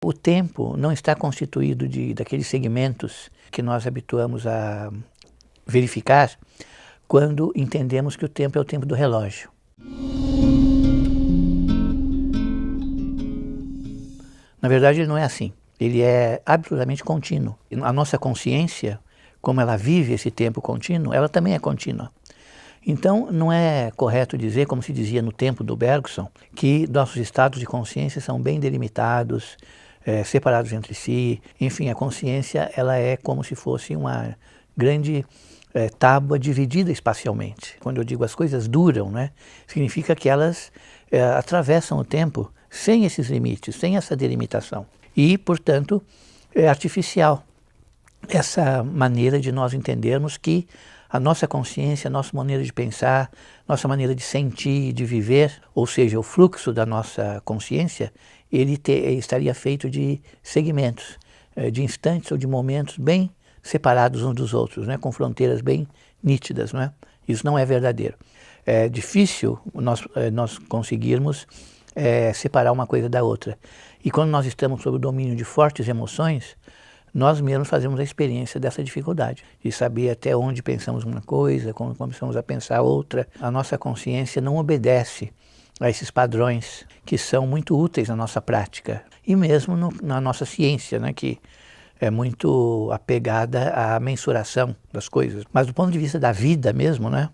O tempo não está constituído daqueles segmentos que nós habituamos a verificar quando entendemos que o tempo é o tempo do relógio. Na verdade, ele não é assim. Ele é absolutamente contínuo. A nossa consciência, como ela vive esse tempo contínuo, ela também é contínua. Então, não é correto dizer, como se dizia no tempo do Bergson, que nossos estados de consciência são bem delimitados, separados entre si. Enfim, a consciência ela é como se fosse uma grande tábua dividida espacialmente. Quando eu digo as coisas duram, né, significa que elas atravessam o tempo sem esses limites, sem essa delimitação. E, portanto, é artificial essa maneira de nós entendermos que a nossa consciência, a nossa maneira de pensar, nossa maneira de sentir e de viver, ou seja, o fluxo da nossa consciência, ele estaria feito de segmentos, de instantes ou de momentos bem separados uns dos outros, né, com fronteiras bem nítidas. Né? Isso não é verdadeiro. É difícil nós conseguirmos separar uma coisa da outra. E quando nós estamos sob o domínio de fortes emoções, nós mesmos fazemos a experiência dessa dificuldade, de saber até onde pensamos uma coisa, quando começamos a pensar outra. A nossa consciência não obedece a esses padrões que são muito úteis na nossa prática e mesmo na nossa ciência, né, que é muito apegada à mensuração das coisas. Mas do ponto de vista da vida mesmo, né,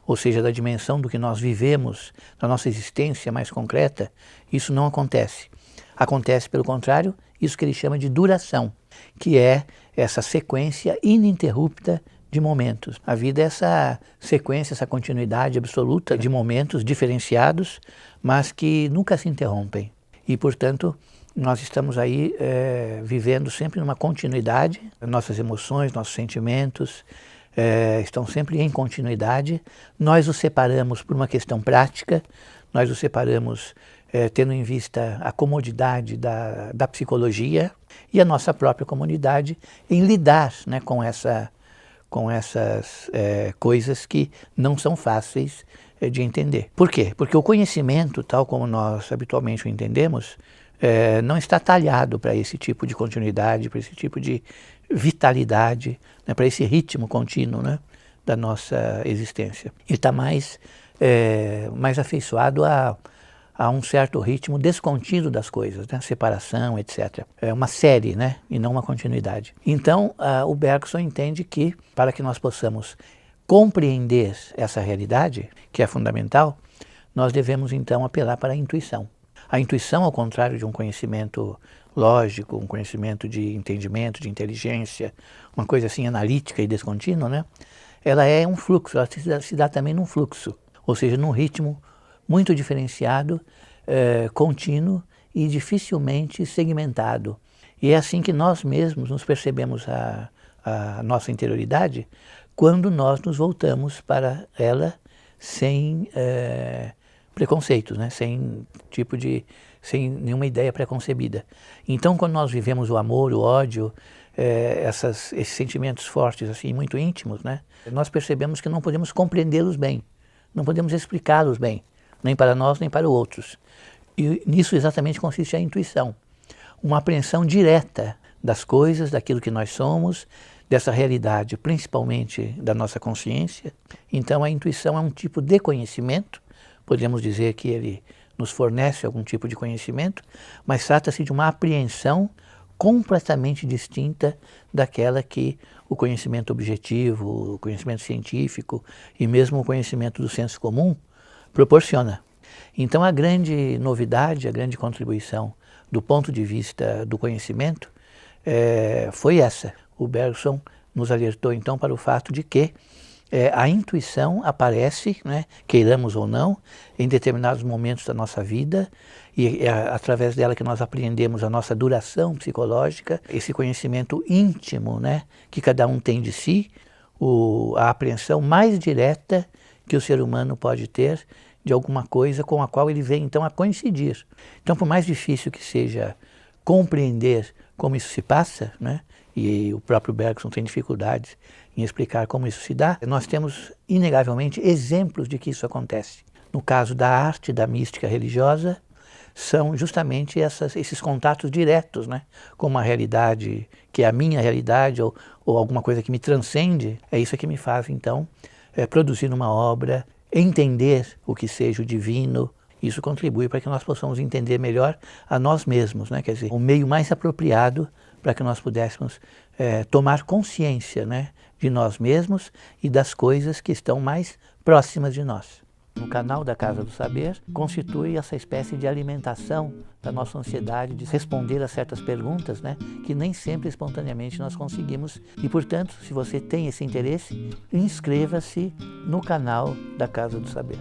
ou seja, da dimensão do que nós vivemos, da nossa existência mais concreta, isso não acontece. Acontece, pelo contrário, isso que ele chama de duração, que é essa sequência ininterrupta de momentos. A vida é essa sequência, essa continuidade absoluta de momentos diferenciados, mas que nunca se interrompem. E, portanto, nós estamos aí vivendo sempre numa continuidade. Nossas emoções, nossos sentimentos estão sempre em continuidade. Nós os separamos por uma questão prática, nós os separamos tendo em vista a comodidade da psicologia e a nossa própria comunidade em lidar, né, com essas coisas que não são fáceis de entender. Por quê? Porque o conhecimento, tal como nós habitualmente o entendemos, não está talhado para esse tipo de continuidade, para esse tipo de vitalidade, né, para esse ritmo contínuo, né, da nossa existência. Ele está mais afeiçoado a um certo ritmo descontínuo das coisas, né? Separação, etc. É uma série, né? E não uma continuidade. Então, o Bergson entende que, para que nós possamos compreender essa realidade, que é fundamental, nós devemos, então, apelar para a intuição. A intuição, ao contrário de um conhecimento lógico, um conhecimento de entendimento, de inteligência, uma coisa assim analítica e descontínua, né? Ela é um fluxo, ela se dá também num fluxo, ou seja, num ritmo muito diferenciado, contínuo e dificilmente segmentado. E é assim que nós mesmos nos percebemos a nossa interioridade quando nós nos voltamos para ela sem preconceitos, né? sem nenhuma ideia preconcebida. Então, quando nós vivemos o amor, o ódio, esses sentimentos fortes, assim, muito íntimos, né? Nós percebemos que não podemos compreendê-los bem, não podemos explicá-los bem, nem para nós, nem para outros. E nisso exatamente consiste a intuição. Uma apreensão direta das coisas, daquilo que nós somos, dessa realidade, principalmente da nossa consciência. Então a intuição é um tipo de conhecimento, podemos dizer que ele nos fornece algum tipo de conhecimento, mas trata-se de uma apreensão completamente distinta daquela que o conhecimento objetivo, o conhecimento científico e mesmo o conhecimento do senso comum proporciona. Então a grande novidade, a grande contribuição do ponto de vista do conhecimento foi essa. O Bergson nos alertou então para o fato de que a intuição aparece, né, queiramos ou não, em determinados momentos da nossa vida e é através dela que nós apreendemos a nossa duração psicológica, esse conhecimento íntimo, né, que cada um tem de si, a apreensão mais direta que o ser humano pode ter de alguma coisa com a qual ele vem então a coincidir. Então, por mais difícil que seja compreender como isso se passa, né, e o próprio Bergson tem dificuldades em explicar como isso se dá, nós temos inegavelmente exemplos de que isso acontece. No caso da arte, da mística religiosa, são justamente esses contatos diretos, né, com uma realidade que é a minha realidade ou alguma coisa que me transcende. É isso que me faz, então, produzir uma obra, entender o que seja o divino. Isso contribui para que nós possamos entender melhor a nós mesmos, né? Quer dizer, o meio mais apropriado para que nós pudéssemos tomar consciência, né, de nós mesmos e das coisas que estão mais próximas de nós. No canal da Casa do Saber, constitui essa espécie de alimentação da nossa ansiedade de responder a certas perguntas, né, que nem sempre espontaneamente nós conseguimos. E, portanto, se você tem esse interesse, inscreva-se no canal da Casa do Saber.